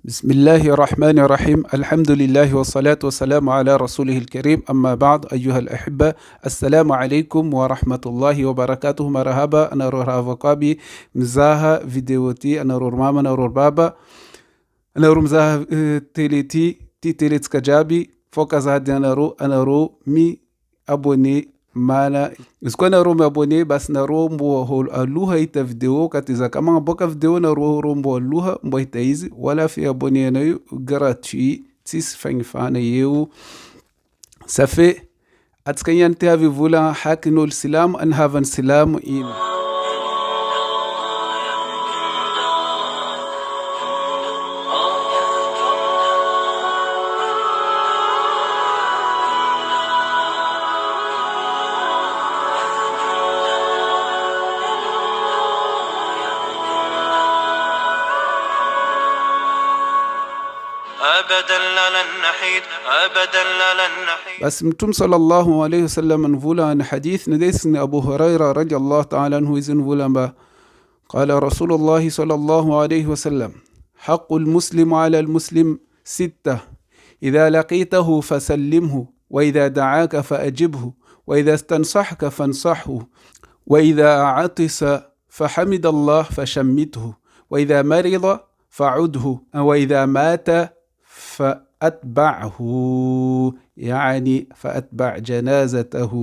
بسم الله الرحمن الرحيم. الحمد لله والصلاة والسلام على رسوله الكريم. أما بعد أيها الأحبة، السلام عليكم ورحمة الله وبركاته. مرحبا، أنا رور هافقابي مزاها فيديوتي، أنا رور ماما، أنا رور بابا، أنا رور مزاها تيليتي تيليت كجابي فوكس هادي. أنا رو مي أبوني mana iskwa na ro abone bas na ro mbo hol aluha ita video katiza kama boka video na ro mbo aluha mbo ita izi wala fi abone na yu gratuit tis fangfana eu ça fait atkanyan te avi vula hakinul silam an havan silam in بس متوم صلى الله عليه وسلم نفولا عن حديث نديسني أبو هريرة رضي الله تعالى عنه إذن فولا قال رسول الله صلى الله عليه وسلم: حق المسلم على المسلم 6: إذا لقيته فسلمه، وإذا دعاك فأجبه، وإذا استنصحك فانصحه، وإذا عطس فحمد الله فشمته، وإذا مرض فعده، وإذا مات فأتبعه، يعني فأتبع جنازته.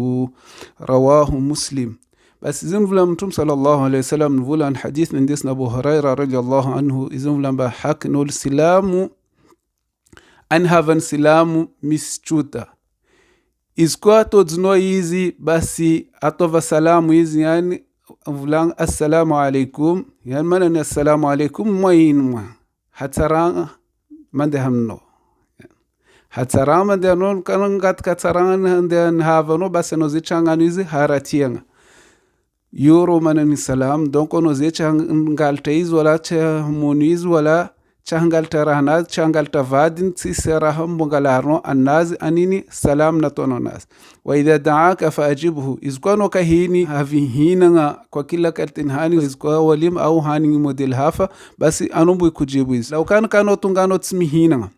رواه مسلم. بس إذن فلان صلى الله عليه وسلم نقول عن حديث من ديسنا أبو هريرة رضي الله عنه إذن فلان بحق نقول سلام أن هافن سلام مسجوتا إذكوا تودزنو إيزي بسي أطوف سلام إيزي يعني فلان السلام عليكم، يعني من السلام عليكم ما هتران من دهمنو hatsarama ndianon kanangat katsaranga ndian havano basi no zichanga nizi haratianga yoro manani salam donc no zichangalta iz wala cha muniz wala changalta rahna changalta vadin tsisaraham bongalarno annaz anini salam natononas. Wa idha da'aka faajibhu, izkwano kahini havihinanga kwa kila kaltinhani izkwa walim au hani model hafa basi anombu kujibu iz law kan kano tungano tsmihinanga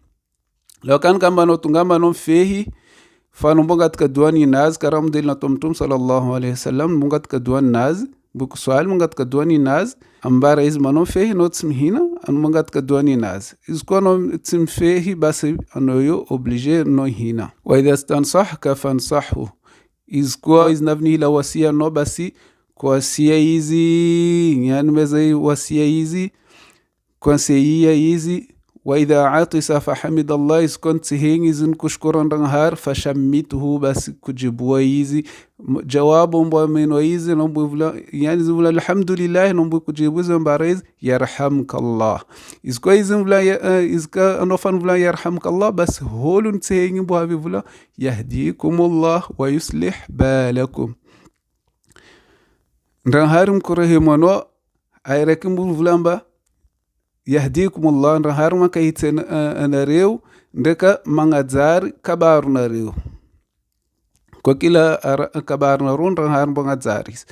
لو كان كمان تنجم نوم فيه فنبغت كدواني ناز كرام دلنا تومتوم صلى الله عليه وسلم بغت كدوان ناز بك سؤال بغت كدواني ناز أمبار إز منو فيه نوتسم هنا أن بغت كدواني ناز إز كانوا تسم فيه بس أنو يو أوبليجي نو هنا. وإذا استنصحك فانصحه إز كوا إز نبني لوصية نو بسي كوصية إيزي يعني مزي وصية إيزي كونسيية إيزي. وإذا عطس فحمد الله إذ كنت هينزن كشكرا رنهار فشمته بس كجبوا إيزي جواب من وإيزي يعني زملا الحمد لله نبو كجبوا زنباريز يرحمك الله إذ كويزن فلا إذ كأنوفن فلا يرحمك الله بس هولن تهيني بوهابي فلا يهديكم الله ويصلح بالكم رنهارم كرهمانو أيركم بفلان يهديكم الله نهار ما كيت نريو ndeka mangazar kabar nariu kwa kila kabar narun nahar bangazaris.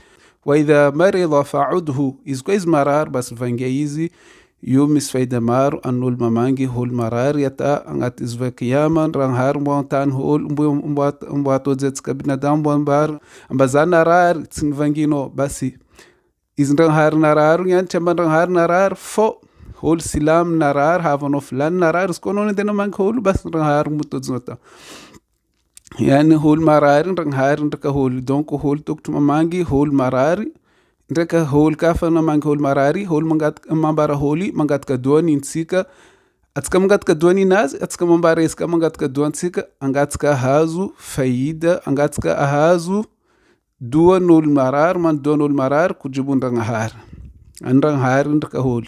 Wa idha marida fa'udhu izkoiz marar bas vangeizi yumis faida mar anul mamangi hol marar yata angat izva kiyaman ranhar montan hol mbato zets kabina dambon bar ambazana rar tsinvangino basi iznranhar narar yan chaman ranhar narar fo hol silam narar havano flan narar skono dena mang hol bas ranhar mutoznota yani hol marar ranhar ndaka hol donc hol toktu mangi hol marar ndaka hol kafana mang hol marari hol mangat mambara holi mangat ka doni insika atska mangat ka doni naz atska mambara iska mangat ka doni insika angat ka hazu faida angat ka hazu duanul marar man donul marar kujibun ranhar ranhar ndaka hol.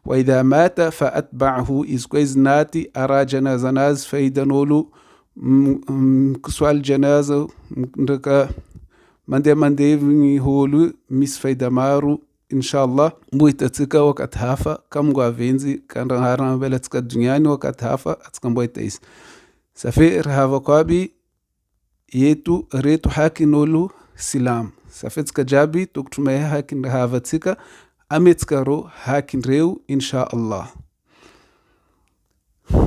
وإذا مات فأتبعه إذ كويز ناتي أرى جنازة ناز فايدا نولو كسوال جنازة ndaka mande holu mis faida maru insha Allah mbuita tsika wakat hafa kam gwa venzi kan haran bela tsika dunyani wakat hafa atska mbuita is safi hava kwabi yetu retu haki nolu silam safi tsika jabi tuktume haki hava tsika ametskaro hakin reu insha Allah.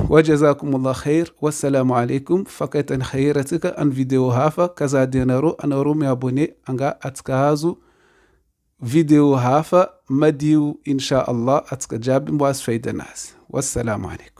wajazakumullah khair. Wassalamu alaikum. Fakaitan khairatika an video hafa kaza denaro anarum ya abone anga atka hazu video hafa madiu insha Allah atka jabin was faidanas. Wassalamu alaikum.